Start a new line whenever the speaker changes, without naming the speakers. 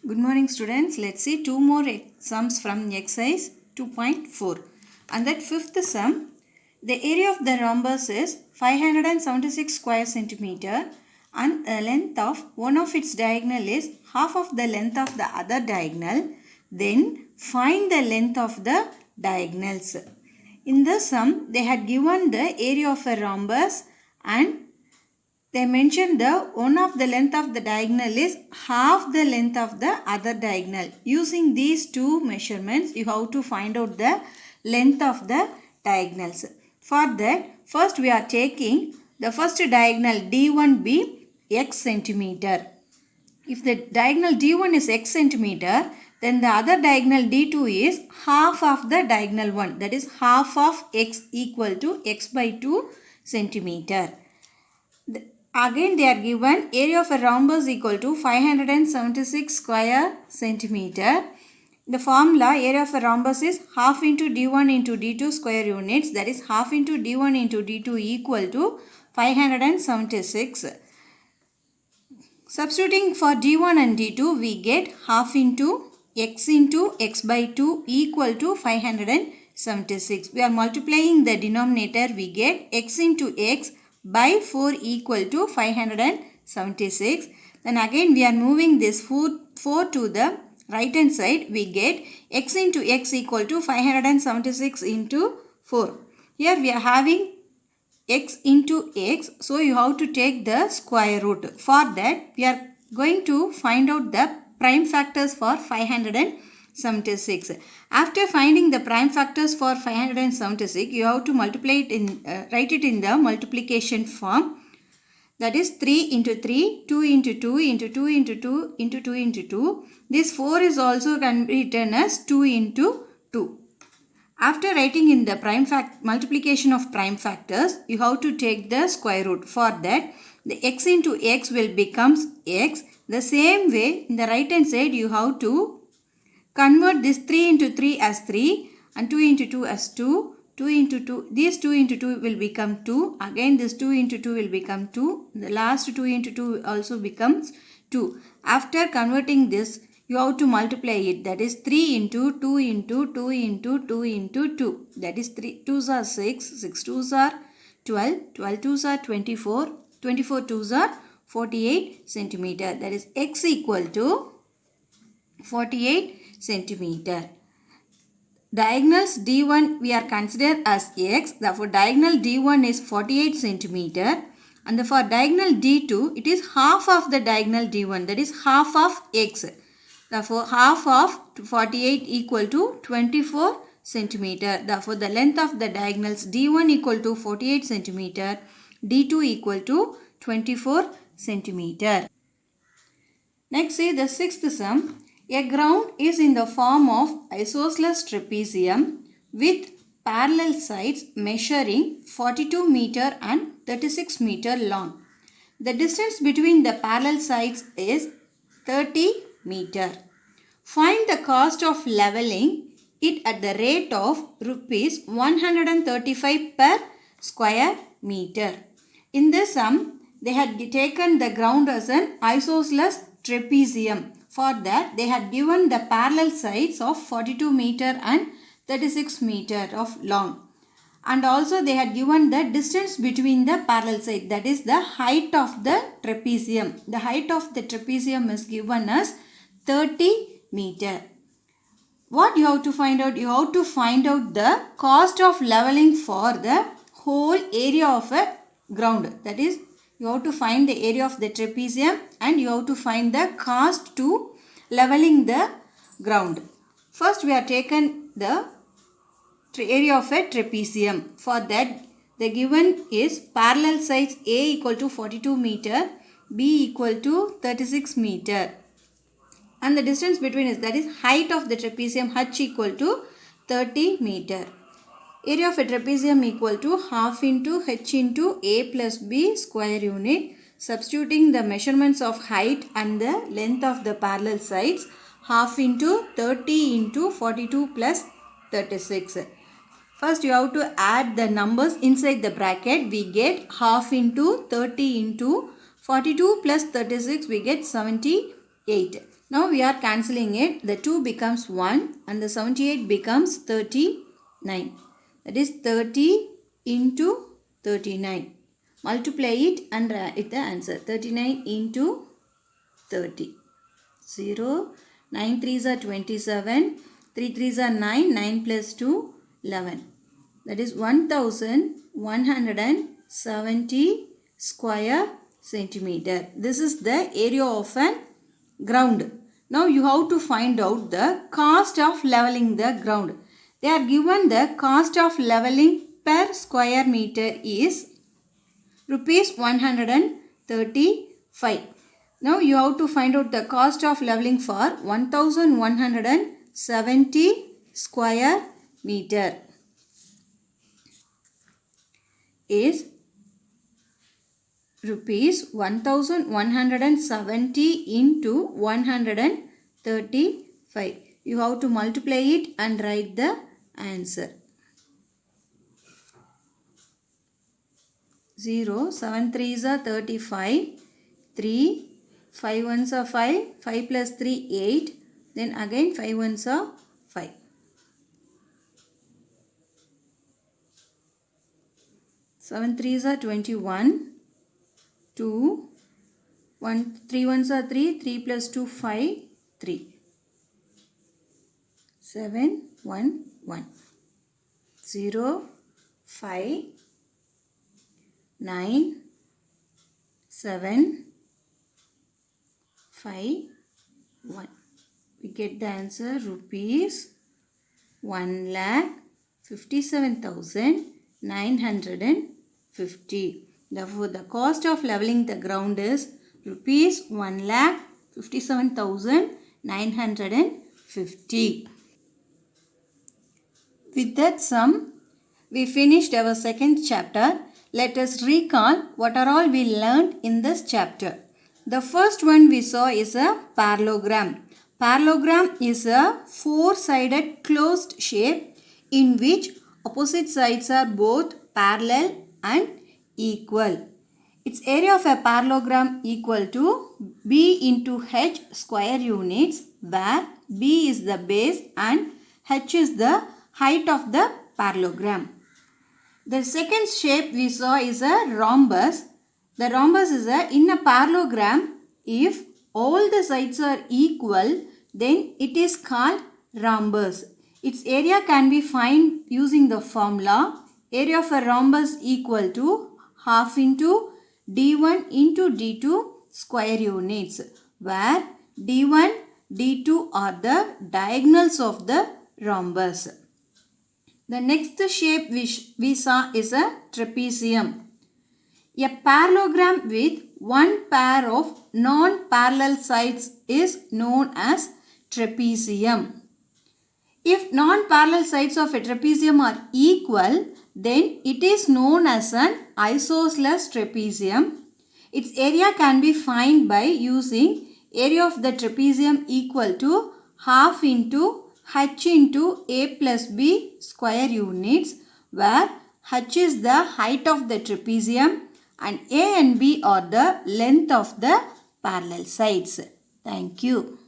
Good morning students. Let's see two more sums from exercise 2.4. And that fifth sum, the area of the rhombus is 576 square centimeter and the length of one of its diagonal is half of the length of the other diagonal. Then find the length of the diagonals. In the sum, they had given the area of a rhombus and they mentioned the one of the length of the diagonal is half the length of the other diagonal. Using these two measurements, you have to find out the length of the diagonals. For that, first we are taking the first diagonal D1 be x centimeter. If the diagonal D1 is x centimeter, then the other diagonal D2 is half of the diagonal 1. That is half of x equal to x by 2 centimeter. Again they are given area of a rhombus equal to 576 square centimeter. The formula area of a rhombus is half into d1 into d2 square units, that is half into d1 into d2 equal to 576. Substituting for d1 and d2 we get half into x by 2 equal to 576. We are multiplying the denominator, we get x into x by 4 equal to 576. Then again we are moving this 4 to the right hand side, we get x into x equal to 576 into 4. Here we are having x into x, so you have to take the square root. For that we are going to find out the prime factors for 576. After finding the prime factors for 576, you have to multiply it in write it in the multiplication form. That is 3 into 3, 2 into 2 into 2 into 2 into 2 into 2. This 4 is also can be written as 2 into 2. After writing in the multiplication of prime factors, you have to take the square root. For that, the x into x will becomes x. The same way, in the right hand side, you have to convert this 3 into 3 as 3 and 2 into 2 as 2. 2 into 2, this 2 into 2 will become 2. Again, this 2 into 2 will become 2. The last 2 into 2 also becomes 2. After converting this, you have to multiply it. That is 3 into 2 into 2 into 2 into 2. That is 3 2s are 6, 6 2s are 12, 12 2s are 24, 24 2s are 48 centimeter. That is x equal to 48 centimeter. Diagonals D1 we are considered as x. Therefore, diagonal D1 is 48 centimeter. And for diagonal D2, it is half of the diagonal D1. That is half of x. Therefore, half of 48 equal to 24 centimeter. Therefore, the length of the diagonals D1 equal to 48 centimeter, D2 equal to 24 centimeter. Next, see the sixth sum. A ground is in the form of isosceles trapezium with parallel sides measuring 42 meter and 36 meter long. The distance between the parallel sides is 30 meter. Find the cost of leveling it at the rate of rupees 135 per square meter. In this sum, they had taken the ground as an isosceles trapezium. For that, they had given the parallel sides of 42 meter and 36 meter of long. And also they had given the distance between the parallel sides, that is the height of the trapezium. The height of the trapezium is given as 30 meter. What you have to find out? You have to find out the cost of leveling for the whole area of a ground. That is, you have to find the area of the trapezium and you have to find the cost to leveling the ground. First we are taken the area of a trapezium. For that, the given is parallel sides A equal to 42 meter, B equal to 36 meter. And the distance between is, that is height of the trapezium H equal to 30 meter. Area of a trapezium equal to half into H into A plus B square unit. Substituting the measurements of height and the length of the parallel sides, half into 30 into 42 plus 36. First you have to add the numbers inside the bracket. We get half into 30 into 42 plus 36, we get 78. Now we are cancelling it. The 2 becomes 1 and the 78 becomes 39. That is 30 into 39. Multiply it and write the answer. 39 into 30. 0. 9 3s are 27. 3 3s are 9. 9 plus 2, 11. That is 1170 square centimeter. This is the area of an ground. Now you have to find out the cost of leveling the ground. They are given the cost of leveling per square meter is rupees 135. Now you have to find out the cost of leveling for 1170 square meter is rupees 1170 into 135. You have to multiply it and write the answer. 0, 7 3s are 35, 3, 5 1s are 5, 5 plus 3, 8, then again 5 1s are 5. 7 3s are 21, 2, 1, 3 1s are 3, 3 plus 2, 5, 3. 7 1 1. 0, 5, 9, 7, 5, 1. We get the answer rupees 1,57,950. Therefore, the cost of leveling the ground is rupees 1,57,950. With that sum, we finished our second chapter. Let us recall what are all we learned in this chapter. The first one we saw is a parallelogram. Parallelogram is a four-sided closed shape in which opposite sides are both parallel and equal. Its area of a parallelogram equal to B into H square units, where B is the base and H is the height of the parallelogram. The second shape we saw is a rhombus. The rhombus is in a parallelogram, if all the sides are equal, then it is called rhombus. Its area can be found using the formula. Area of a rhombus equal to half into D1 into D2 square units, where D1, D2 are the diagonals of the rhombus. The next shape which we saw is a trapezium. A parallelogram with one pair of non-parallel sides is known as trapezium. If non-parallel sides of a trapezium are equal, then it is known as an isosceles trapezium. Its area can be found by using area of the trapezium equal to half into H into A plus B square units, where H is the height of the trapezium and A and B are the length of the parallel sides. Thank you.